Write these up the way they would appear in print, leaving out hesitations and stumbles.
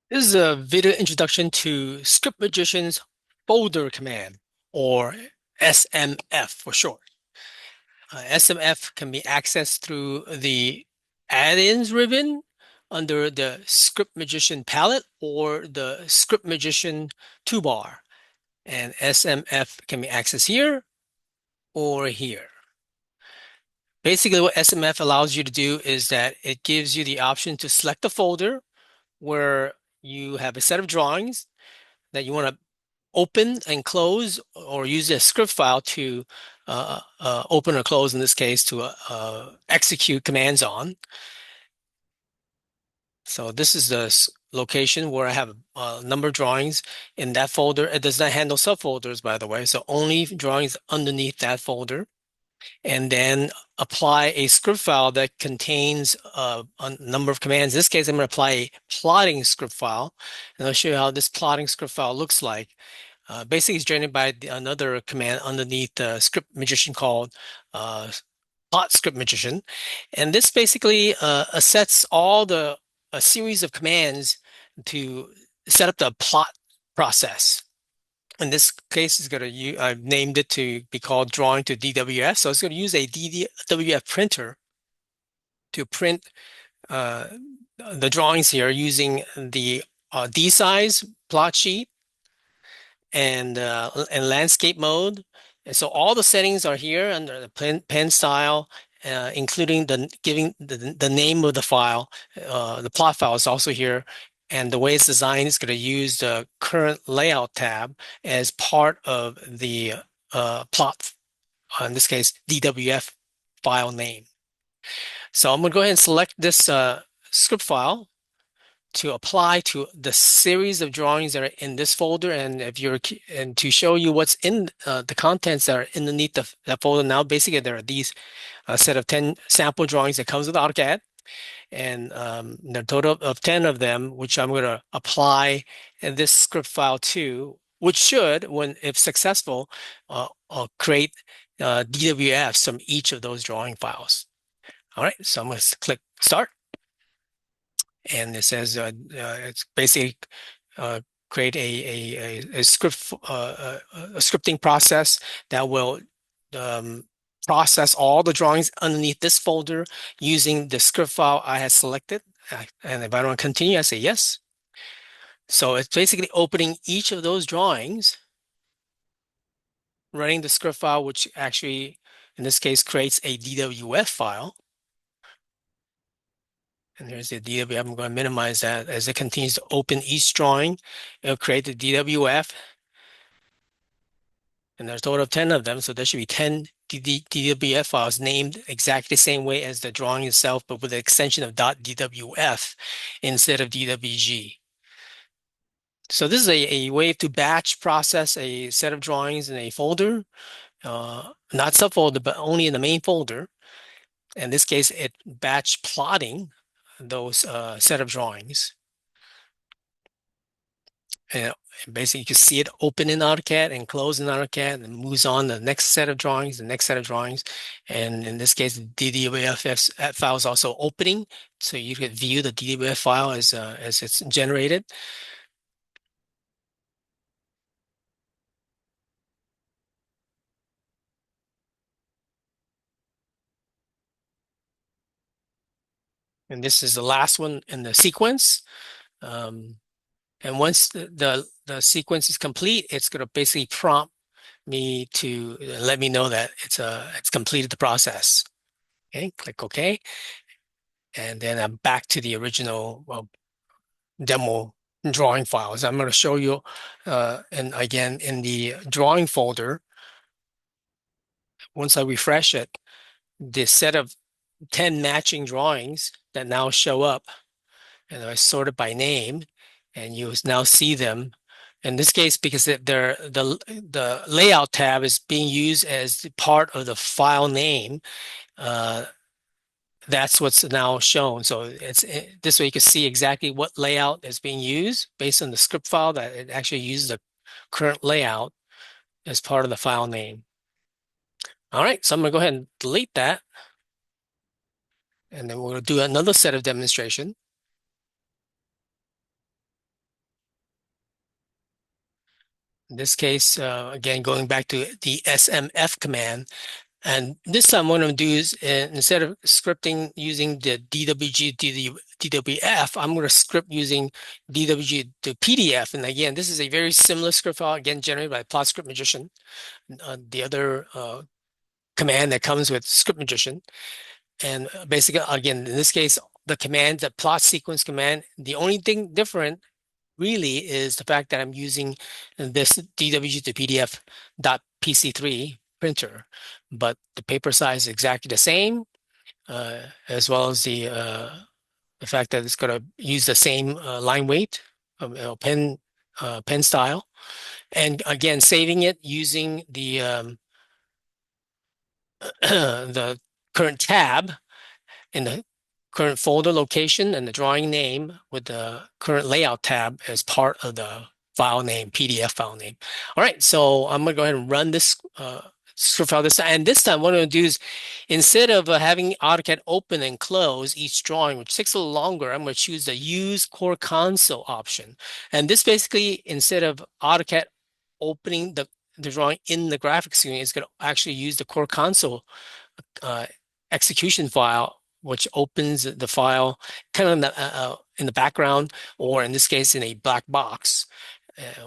This is a video introduction to Script Magician's folder command, or SMF for short. SMF can be accessed through the add-ins ribbon under the Script Magician palette or the Script Magician toolbar. And SMF can be accessed here or here. Basically, what SMF allows you to do is that it gives you the option to select a folder where you have a set of drawings that you want to open and close, or use a script file to open or close, in this case, to execute commands on. So this is the location where I have a number of drawings in that folder. It does not handle subfolders, by the way, so only drawings underneath that folder. And then apply a script file that contains a number of commands. In this case, I'm going to apply a plotting script file, and I'll show you how this plotting script file looks like. Basically, it's generated by another command underneath the script magician called uh, plot script magician. And this basically sets all the a series of commands to set up the plot process. In this case, it's going to I've named it to be called drawing to DWF. So it's going to use a DWF printer to print uh, the drawings here using the D size plot sheet and landscape mode. And so all the settings are here under the pen style, including the giving the name of the file. The plot file is also here. And the way it's designed is going to use the current layout tab as part of the plot, in this case, DWF file name. So I'm going to go ahead and select this script file to apply to the series of drawings that are in this folder, and if you're and to show you what's in the contents that are underneath that folder. Now basically there are these set of 10 sample drawings that comes with AutoCAD, and the total of 10 of them, which I'm going to apply in this script file to, which should, when if successful, create DWFs from each of those drawing files. All right, so I'm going to click start, and it says it's basically uh, create a script a scripting process that will um, process all the drawings underneath this folder using the script file I had selected. And if I want to continue, I say yes. So it's basically opening each of those drawings, running the script file, which actually, in this case, creates a DWF file. And there's the DWF. I'm going to minimize that as it continues to open each drawing. It'll create the DWF. And there's a total of 10 of them. So there should be 10 DWF files named exactly the same way as the drawing itself, but with the extension of .dwf instead of DWG. So this is a way to batch process a set of drawings in a folder, not subfolder, but only in the main folder. In this case, it batch plotting those set of drawings. And basically, you can see it open in AutoCAD and close in AutoCAD and moves on to the next set of drawings, the next set of drawings. And in this case, the DWF file is also opening, so you can view the DWF file as it's generated. And this is the last one in the sequence. Um, and once the sequence is complete, it's going to basically prompt me to let me know that it's completed the process. Okay, click OK, and then I'm back to the original demo drawing files. I'm going to show you, and again in the drawing folder, once I refresh it, the set of 10 matching drawings that now show up, and I sort it by name, and you now see them. In this case, because the layout tab is being used as part of the file name, uh, that's what's now shown. So this way you can see exactly what layout is being used based on the script file, that it actually uses the current layout as part of the file name. All right, so I'm going to go ahead and delete that. And then we're going to do another set of demonstration. In this case, again, going back to the SMF command, and this time what I'm going to do is instead of scripting using the DWG to the DWF, I'm going to script using DWG to PDF. And again, this is a very similar script file, again, generated by Plot Script Magician, the other command that comes with Script Magician. And basically, again, in this case, the command, the plot sequence command, the only thing different really is the fact that I'm using this DWG to PDF dot PC3 printer, but the paper size is exactly the same, as well as the fact that it's going to use the same line weight, pen style, and again saving it using the the current tab in the current folder location and the drawing name with the current layout tab as part of the file name, PDF file name. All right, so I'm going to go ahead and run this script file this time. And this time, what I'm going to do is instead of having AutoCAD open and close each drawing, which takes a little longer, I'm going to choose the Use Core Console option. And this basically, instead of AutoCAD opening the drawing in the graphics screen, is going to actually use the Core Console uh, execution file, which opens the file kind of in the background, or in this case, in a black box,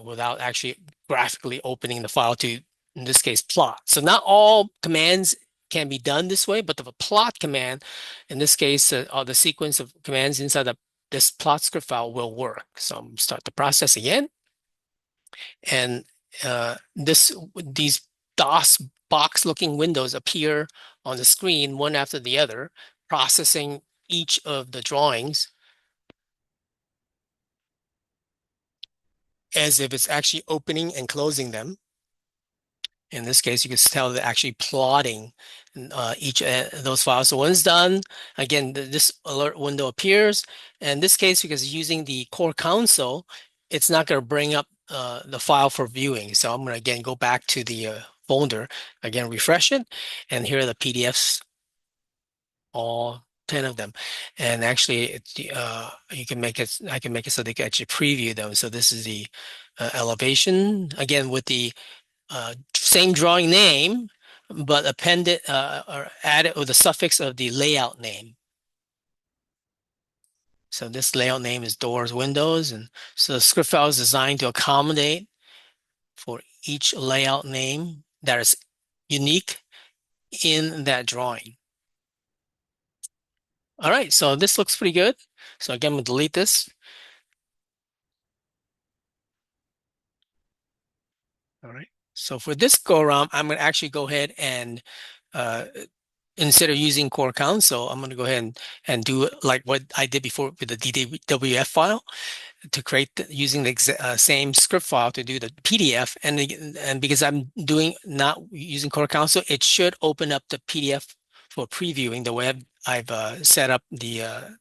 without actually graphically opening the file to, in this case, plot. So not all commands can be done this way, but the plot command, in this case, the sequence of commands inside this plot script file will work. So I'm start the process again. And these DOS box looking windows appear on the screen one after the other, processing each of the drawings as if it's actually opening and closing them. In this case, you can tell they're actually plotting each of those files. So once done, again, this alert window appears. And in this case, because using the core console, it's not going to bring up the file for viewing. So I'm going to again go back to the folder, again refresh it, and here are the PDFs, all 10 of them. And actually, you can make it. I can make it so they can actually preview them. So this is the elevation again with the same drawing name, but appended or added with the suffix of the layout name. So this layout name is doors, windows, and so the script file is designed to accommodate for each layout name that is unique in that drawing. All right, so this looks pretty good. So again, we'll delete this. All right. So for this go around, I'm going to actually go ahead and uh, instead of using Core Console, I'm going to go ahead and do it like what I did before with the DWF file to create using the same script file to do the PDF. And because I'm doing not using Core Console, it should open up the PDF for previewing the way I've set up the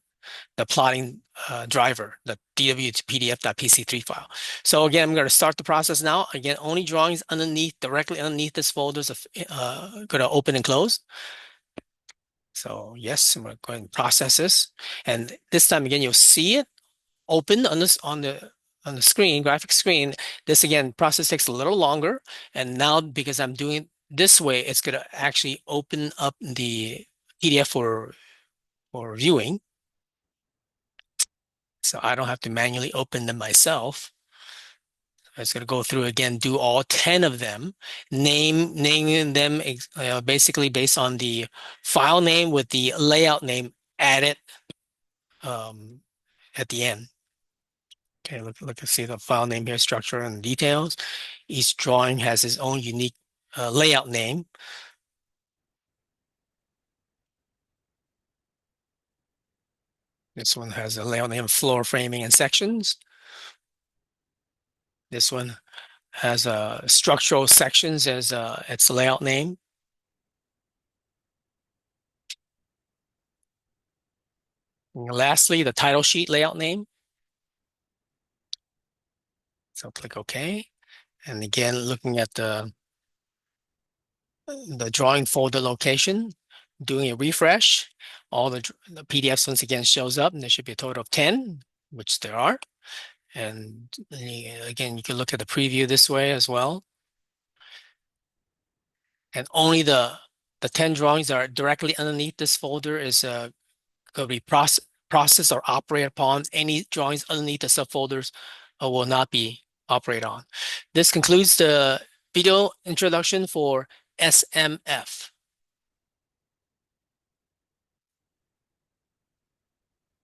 plotting driver, the DW to PDF.pc3 file. So again, I'm going to start the process now. Again, only drawings underneath, directly underneath this folder is going to open and close. So yes, I'm going to go ahead and process this. And this time again, you'll see it open on this on the screen, graphic screen. This again, process takes a little longer. And now because I'm doing it this way, it's going to actually open up the PDF for viewing. So I don't have to manually open them myself. It's going to go through again, do all 10 of them, naming them basically based on the file name with the layout name added um, at the end. Okay, look, see the file name here, structure and details. Each drawing has its own unique layout name. This one has a layout name, floor framing and sections. This one has structural sections as its layout name. And lastly, the title sheet layout name. So click OK. And again, looking at the drawing folder location, doing a refresh, all the PDFs once again shows up, and there should be a total of 10, which there are. And again, you can look at the preview this way as well. And only the 10 drawings that are directly underneath this folder is going to be processed or operated upon. Any drawings underneath the subfolders will not be operated on. This concludes the video introduction for SMF.